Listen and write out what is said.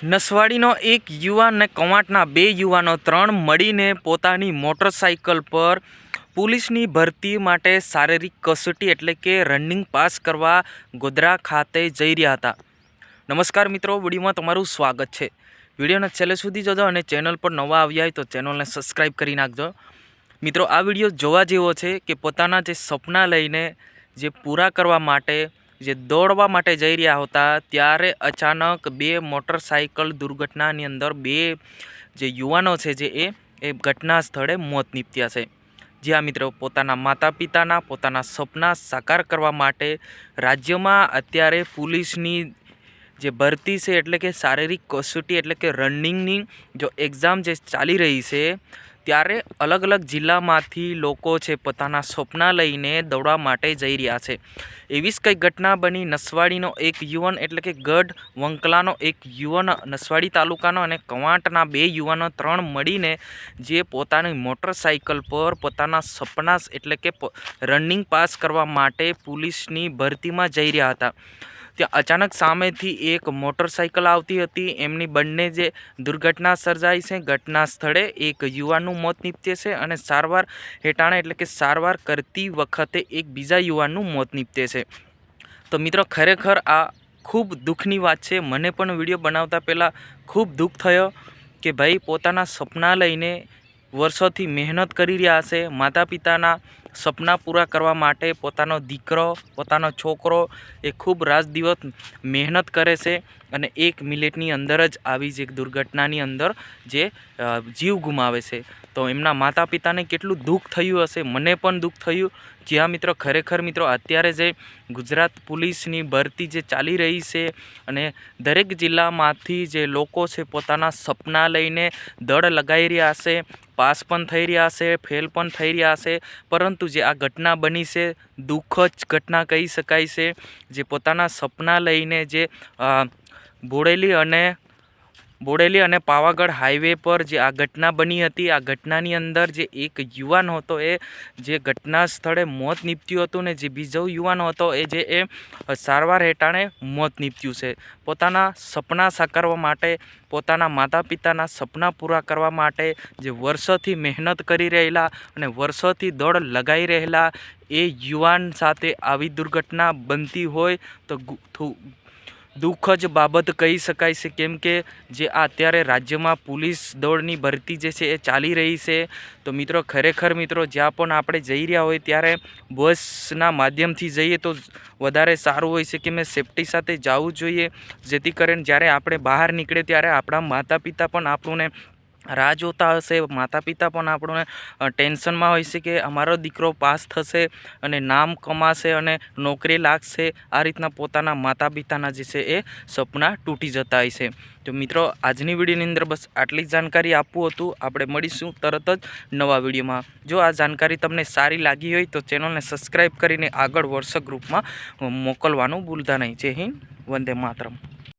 નસવાડીનો એક યુવાન અને કવાંટના બે યુવાનો ત્રણ મળીને પોતાની મોટરસાઇકલ પર પોલીસની ભરતી માટે શારીરિક કસોટી એટલે કે રનિંગ પાસ કરવા ગોધરા ખાતે જઈ રહ્યા હતા। નમસ્કાર મિત્રો, વિડીયોમાં તમારું સ્વાગત છે। વિડીયોને છેલ્લે સુધી જોજો અને ચેનલ પર નવા આવ્યા હોય તો ચેનલને સબસ્ક્રાઈબ કરી નાખજો। મિત્રો, આ વિડીયો જોવા જેવો છે કે પોતાના જે સપના લઈને જે પૂરા કરવા માટે જે દોડવા માટે જઈ રહ્યા હતા ત્યારે અચાનક બે મોટરસાઇકલ દુર્ઘટનાની અંદર બે જે યુવાનો છે જે એ ઘટના સ્થળે મોત નીપજ્યા છે। જ્યાં મિત્રો પોતાના માતા પિતાના પોતાના સપના સાકાર કરવા માટે રાજ્યમાં અત્યારે પોલીસની જે ભરતી છે એટલે કે શારીરિક કસોટી એટલે કે રનિંગની જો એક્ઝામ જે ચાલી રહી છે ત્યારે અલગ અલગ જિલ્લામાંથી લોકો છે પોતાના સપના લઈને દોડવા માટે જઈ રહ્યા છે। એવી જ કંઈક ઘટના બની। નસવાડીનો એક યુવાન એટલે કે ગઢ વંકલાનો એક યુવાન નસવાડી તાલુકાનો અને કવાંટના બે યુવાનો ત્રણ મળીને જે પોતાની મોટરસાઇકલ પર પોતાના સપના એટલે કે રનિંગ પાસ કરવા માટે પોલીસની ભરતીમાં જઈ રહ્યા હતા। ત્યાં અચાનક સામેથી એક મોટરસાઇકલ આવતી હતી, એમની બંને જે દુર્ઘટના સર્જાઈ છે। ઘટના સ્થળે એક યુવાનનું મોત નીપજે છે અને સારવાર હેઠાણે એટલે કે સારવાર કરતી વખતે એક બીજા યુવાનનું મોત નીપજે છે। તો મિત્રો, ખરેખર આ ખૂબ દુઃખની વાત છે। મને પણ વિડીયો બનાવતા પહેલાં ખૂબ દુઃખ થયો કે ભાઈ પોતાના સપના લઈને વર્ષોથી મહેનત કરી રહ્યા છે, માતા પિતાના સપના પૂરા કરવા માટે પોતાનો દીકરો પોતાનો છોકરો એ ખૂબ રાત દિવસ મહેનત કરે છે અને 1 મિનિટની અંદર જ આવી જ એક દુર્ઘટનાની અંદર જે જીવ ગુમાવે છે। તો એમના માતા પિતાને કેટલું દુઃખ થયું હશે, મને પણ દુઃખ થયું। જ્યાં મિત્રો ખરેખર મિત્રો અત્યારે જે ગુજરાત પોલીસની ભરતી જે ચાલી રહી છે અને દરેક જિલ્લામાંથી જે લોકો છે પોતાના સપના લઈને દળ લગાવી રહ્યા છે, પાસ પણ થઈ રહ્યા છે, ફેલ પણ થઈ રહ્યા છે। પરંતુ જે આ ઘટના બની છે દુઃખ જ ઘટના કહી શકાય છે। જે પોતાના સપના લઈને જે બોડેલી અને પાવાગઢ હાઈવે પર જે આ ઘટના બની હતી, આ ઘટનાની અંદર જે એક યુવાન હતો એ જે ઘટના સ્થળે મોત નીપજ્યું હતું ને જે બીજો યુવાન હતો એ સારવાર હેઠાણે મોત નીપજ્યું છે। પોતાના સપના સાકારવા માટે પોતાના માતા પિતાના સપના પૂરા કરવા માટે જે વર્ષોથી મહેનત કરી રહેલા અને વર્ષોથી દોડ લગાવી રહેલા એ યુવાન સાથે આવી દુર્ઘટના બનતી હોય તો દુઃખ જ બાબત કહી શકાય છે। કેમ કે જે અત્યારે રાજ્યમાં પોલીસ દોડની ભરતી જે છે એ ચાલી રહી છે। તો મિત્રો ખરેખર મિત્રો જ્યાં પણ આપણે જઈ રહ્યા હોય ત્યારે બસના માધ્યમથી જઈએ તો વધારે સારું હોય છે કે મેં સેફટી સાથે જવું જોઈએ, જેથી કરીને જ્યારે આપણે બહાર નીકળે ત્યારે આપણા માતા પિતા પણ આપણને રાહ જોતા હશે, માતા પિતા પણ આપણને ટેન્શનમાં હોય છે કે અમારો દીકરો પાસ થશે અને નામ કમાશે અને નોકરી લાગશે। આ રીતના પોતાના માતા પિતાના જે છે એ સપના તૂટી જતા હોય છે। તો મિત્રો, આજની વિડીયોની અંદર બસ આટલી જ જાણકારી આપવું હતું। આપણે મળીશું તરત જ નવા વિડીયોમાં। જો આ જાણકારી તમને સારી લાગી હોય તો ચેનલને સબસ્ક્રાઈબ કરીને આગળ વોટ્સઅપ ગ્રુપમાં મોકલવાનું ભૂલતા નહીં। જય હિન્દ, વંદે માતરમ।